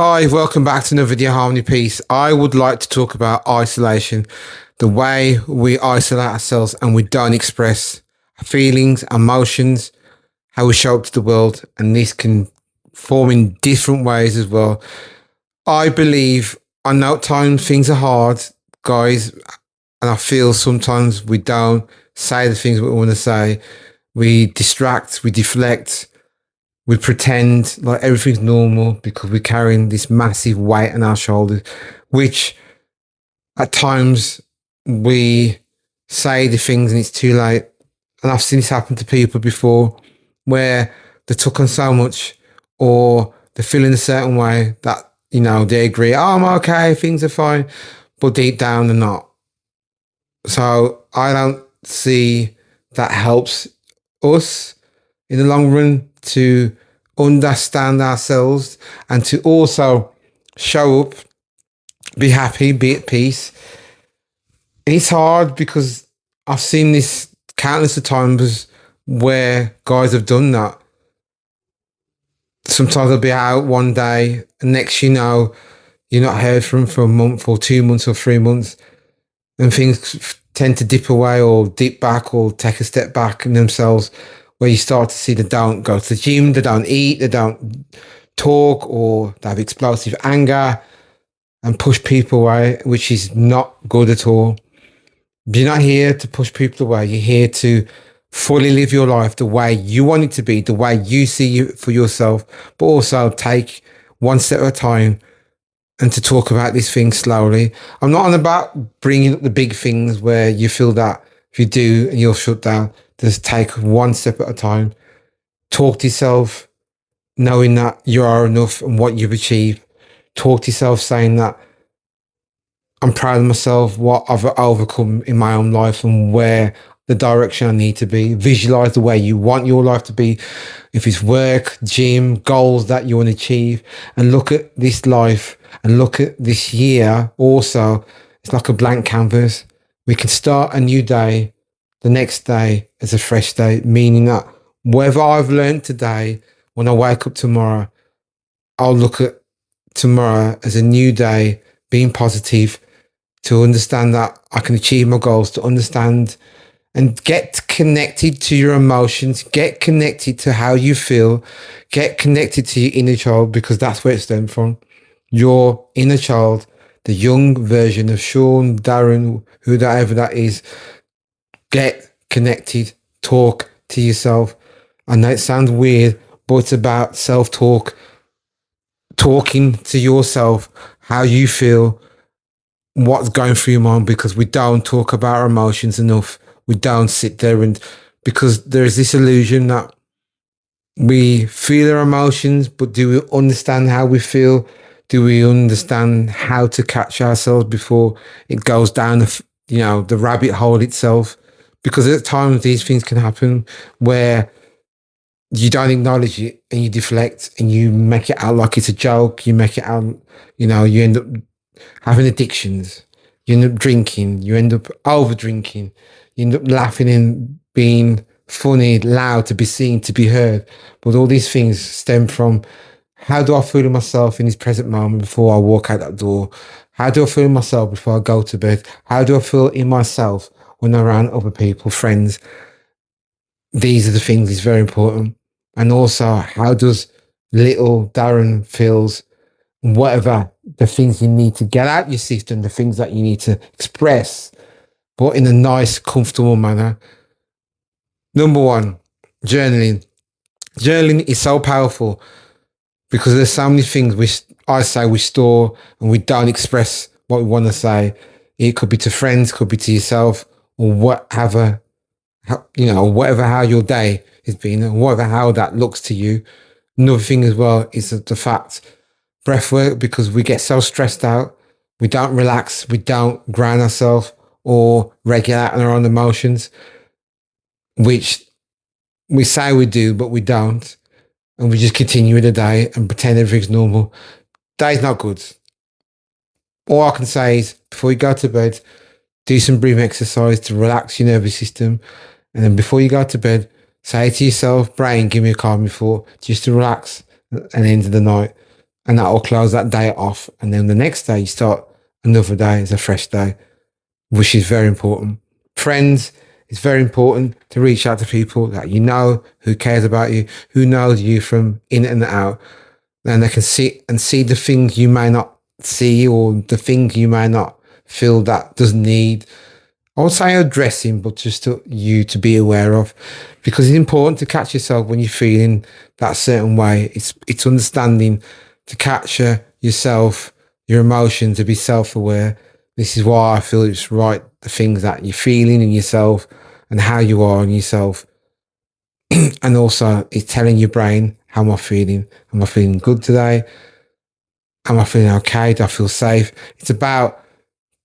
Hi, welcome back to another video Harmony Piece. I would like to talk about isolation, the way we isolate ourselves and we don't express feelings, emotions, how we show up to the world, and this can form in different ways as well. I believe I know at times things are hard, guys, and I feel sometimes we don't say the things we want to say. We distract, we deflect, we pretend like everything's normal because we're carrying this massive weight on our shoulders, which at times we say the things and it's too late. And I've seen this happen to people before where they took on so much or they're feeling a certain way that, they agree, oh, I'm okay, things are fine, but deep down they're not. So I don't see that helps us in the long run to understand ourselves and to also show up, be happy, be at peace. And it's hard because I've seen this countless of times where guys have done that. Sometimes they'll be out one day and next you're not heard from for a month or 2 months or 3 months, and things tend to dip away or dip back or take a step back in themselves, where you start to see they don't go to the gym, they don't eat, they don't talk, or they have explosive anger and push people away, which is not good at all. You're not here to push people away. You're here to fully live your life the way you want it to be, the way you see it for yourself, but also take one step at a time and to talk about these things slowly. I'm not on about bringing up the big things where you feel that if you do, you'll shut down. Just take one step at a time. Talk to yourself, knowing that you are enough and what you've achieved. Talk to yourself saying that I'm proud of myself, what I've overcome in my own life and where the direction I need to be. Visualize the way you want your life to be. If it's work, gym, goals that you want to achieve, and look at this life and look at this year also. It's like a blank canvas. We can start a new day the next day as a fresh day, meaning that whatever I've learned today, when I wake up tomorrow, I'll look at tomorrow as a new day, being positive, to understand that I can achieve my goals, to understand and get connected to your emotions, get connected to how you feel, get connected to your inner child, because that's where it stems from. Your inner child, the young version of Sean, Darren, whoever that is. Get connected, talk to yourself. I know it sounds weird, but it's about self-talk, talking to yourself, how you feel, what's going through your mind, because we don't talk about our emotions enough. We don't sit there because there's this illusion that we feel our emotions, but do we understand how we feel? Do we understand how to catch ourselves before it goes down the rabbit hole itself? Because at times these things can happen where you don't acknowledge it and you deflect and you make it out like it's a joke. You make it out, you end up having addictions. You end up drinking. You end up over drinking. You end up laughing and being funny, loud, to be seen, to be heard. But all these things stem from, how do I feel in myself in this present moment before I walk out that door? How do I feel in myself before I go to bed? How do I feel in myself when I'm around other people, friends? These are the things that's very important. And also, how does little Darren feels, whatever the things you need to get out your system, the things that you need to express, but in a nice, comfortable manner. Number one, journaling. Journaling is so powerful because there's so many things we store and we don't express what we want to say. It could be to friends, could be to yourself, or whatever, how your day has been, and whatever how that looks to you. Another thing as well is the fact, breath work, because we get so stressed out, we don't relax, we don't ground ourselves or regulate our own emotions, which we say we do, but we don't. And we just continue with the day and pretend everything's normal. Day's not good. All I can say is, before you go to bed, do some breathing exercise to relax your nervous system. And then before you go to bed, say to yourself, brain, give me a calming thought, just to relax at the end of the night. and that will close that day off. And then the next day you start another day as a fresh day, which is very important. Friends, it's very important to reach out to people that you know, who cares about you, who knows you from in and out, and they can see the things you may not see, or the things you may not feel that does need, I would say, addressing, but just you to be aware of, because it's important to catch yourself when you're feeling that certain way. It's understanding to capture yourself, your emotion, to be self-aware. This is why I feel it's right, the things that you're feeling in yourself and how you are in yourself. And also it's telling your brain, how am I feeling? Am I feeling good today? Am I feeling okay? Do I feel safe? It's about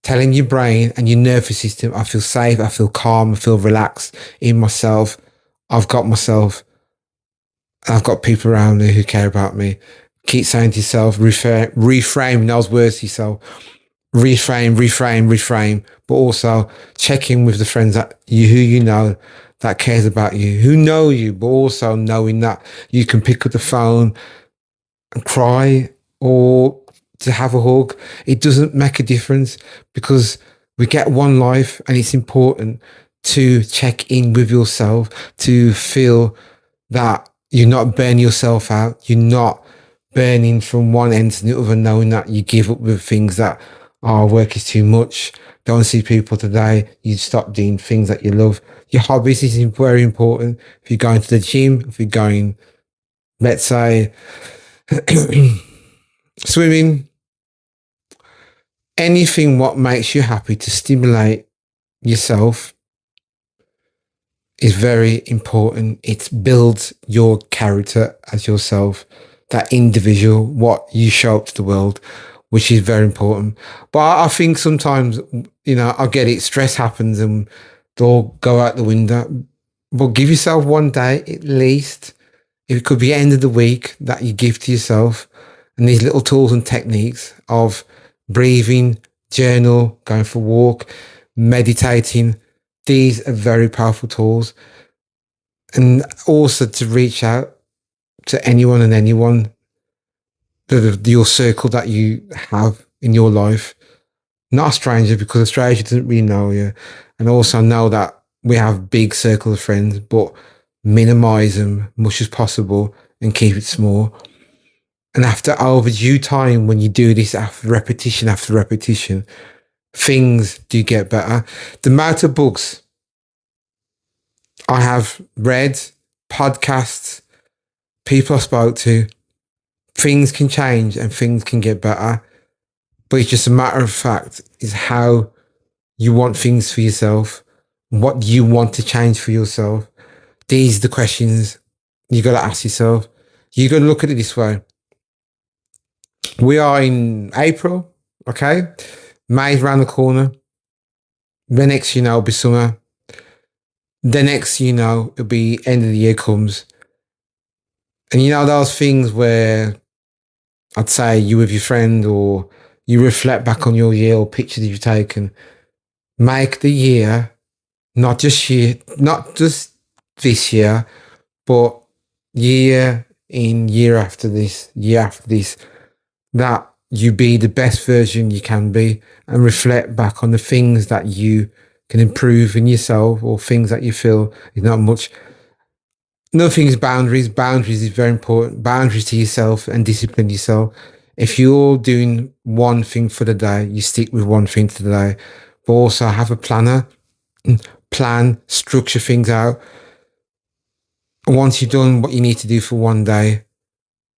telling your brain and your nervous system, I feel safe, I feel calm, I feel relaxed in myself. I've got myself. I've got people around me who care about me. Keep saying to yourself, reframe those words to yourself. Reframe, but also check in with the friends that who you know that cares about you, who know you, but also knowing that you can pick up the phone and cry, or to have a hug. It doesn't make a difference, because we get one life, and it's important to check in with yourself, to feel that you're not burning yourself out. You're not burning from one end to the other, knowing that you give up with things that, work is too much, don't see people today. You stop doing things that you love. Your hobbies is very important. If you're going to the gym, if you're going, let's say, swimming, anything what makes you happy, to stimulate yourself, is very important. It builds your character as yourself, that individual, what you show up to the world, which is very important. But I think sometimes, I get it, stress happens and they'll go out the window. But give yourself one day at least. It could be end of the week that you give to yourself, and these little tools and techniques of breathing, journal, going for a walk, meditating. These are very powerful tools. And also to reach out to anyone and anyone, your circle that you have in your life, not a stranger, because a stranger doesn't really know you. And also know that we have big circle of friends, but minimize them much as possible and keep it small. And after overdue time, when you do this after repetition, things do get better. The amount of books I have read, podcasts, people I spoke to, things can change and things can get better. But it's just a matter of fact, is how you want things for yourself, what you want to change for yourself. These are the questions you got to ask yourself. You got to look at it this way. We are in April, okay? May's around the corner. The next, it'll be summer. The next, it'll be end of the year comes. And those things where I'd say you with your friend, or you reflect back on your year, or pictures you've taken. Make the year, not just this year, but year in, year after this, that you be the best version you can be, and reflect back on the things that you can improve in yourself, or things that you feel is not much. Another thing is boundaries. Boundaries is very important. Boundaries to yourself, and discipline yourself. If you're doing one thing for the day, you stick with one thing for the day. But also have a planner, structure things out. Once you've done what you need to do for one day,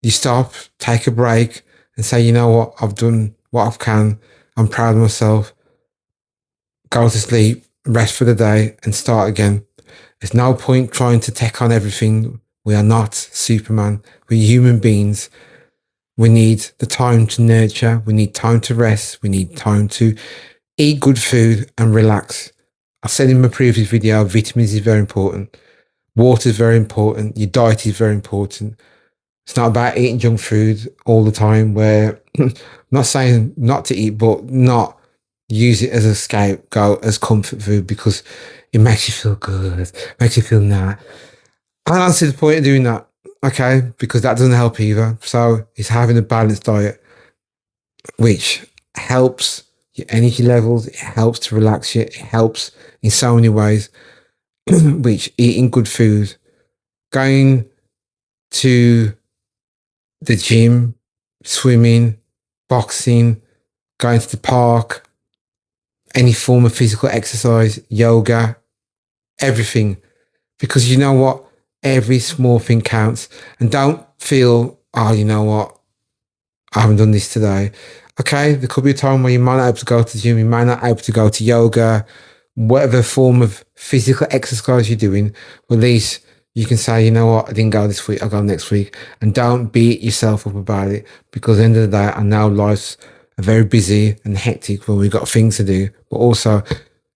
you stop, take a break, and say, you know what, I've done what I can. I'm proud of myself. Go to sleep, rest for the day, and start again. There's no point trying to take on everything. We are not Superman. We're human beings. We need the time to nurture. We need time to rest. We need time to eat good food and relax. I said in my previous video, vitamins is very important. Water is very important. Your diet is very important. It's not about eating junk food all the time, where I'm not saying not to eat, but not use it as a scapegoat, as comfort food, because it makes you feel good, makes you feel nice. I don't see the point of doing that. okay, because that doesn't help either. So it's having a balanced diet, which helps your energy levels, it helps to relax you, it helps in so many ways, which eating good food, going to the gym, swimming, boxing, going to the park, any form of physical exercise, yoga, everything. Because you know what? Every small thing counts. And don't feel, oh, you know what? I haven't done this today. Okay, there could be a time where you might not be able to go to the gym, you might not be able to go to yoga, whatever form of physical exercise you're doing, at least you can say, you know what, I didn't go this week, I'll go next week. And don't beat yourself up about it, because at the end of the day, I know life's very busy and hectic when we've got things to do, but also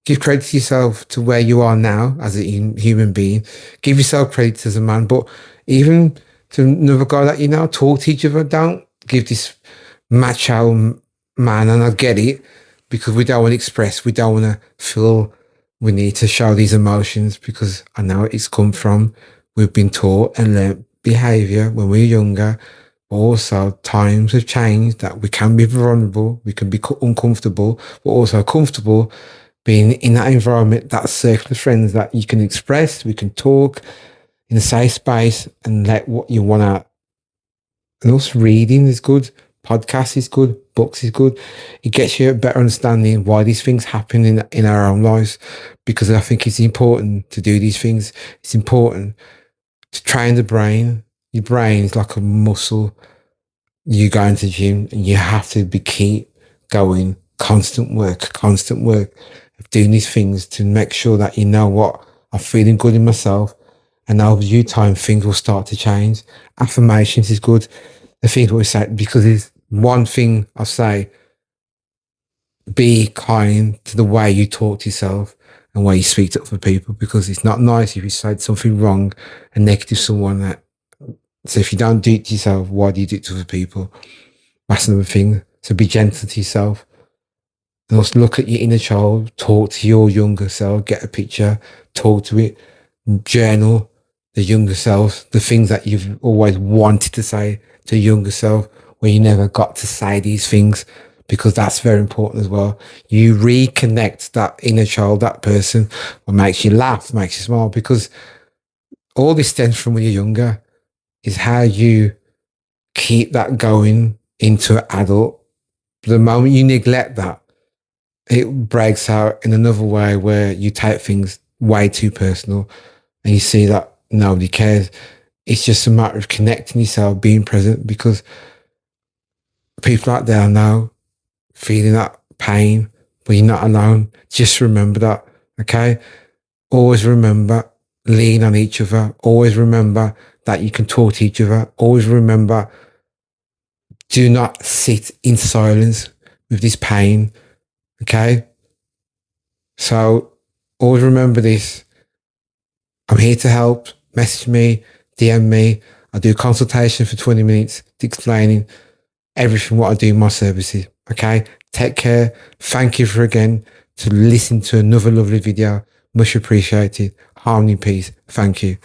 give credit to yourself to where you are now as a human being. Give yourself credit as a man, but even to another guy that you know, talk to each other. Don't give this macho man, and I get it, because we don't want to express, we don't want to feel we need to show these emotions, because I know it's come from, we've been taught and learned behavior when we were younger. Also, times have changed that we can be vulnerable, we can be uncomfortable, but also comfortable being in that environment, that circle of friends that you can express, we can talk in a safe space and let what you want out. And also reading is good, podcast is good, books is good. It gets you a better understanding why these things happen in our own lives, because I think it's important to do these things. It's important to train the brain. Your brain is like a muscle. You go into the gym and you have to keep going, constant work of doing these things to make sure that you know what, I'm feeling good in myself. And over due time, things will start to change. Affirmations is good. The things we say, because it's one thing I say, be kind to the way you talk to yourself and way you speak to other people, because it's not nice if you said something wrong and negative to someone. That, so if you don't do it to yourself, why do you do it to other people? That's another thing. So be gentle to yourself. And also look at your inner child, talk to your younger self, get a picture, talk to it, journal the younger self, the things that you've always wanted to say to your younger self, where you never got to say these things, because that's very important as well. You reconnect that inner child, that person, what makes you laugh, makes you smile, because all this stems from when you're younger, is how you keep that going into an adult. The moment you neglect that, it breaks out in another way where you take things way too personal and you see that nobody cares. It's just a matter of connecting yourself, being present, because people out there now feeling that pain, but you're not alone. Just remember that, okay? Always remember, lean on each other. Always remember that you can talk to each other. Always remember, do not sit in silence with this pain. Okay? So always remember this. I'm here to help. Message me, DM me. I do a consultation for 20 minutes explaining everything what I do in my services. Okay? Take care. Thank you for again to listen to another lovely video. Much appreciated. Harmony, peace. Thank you.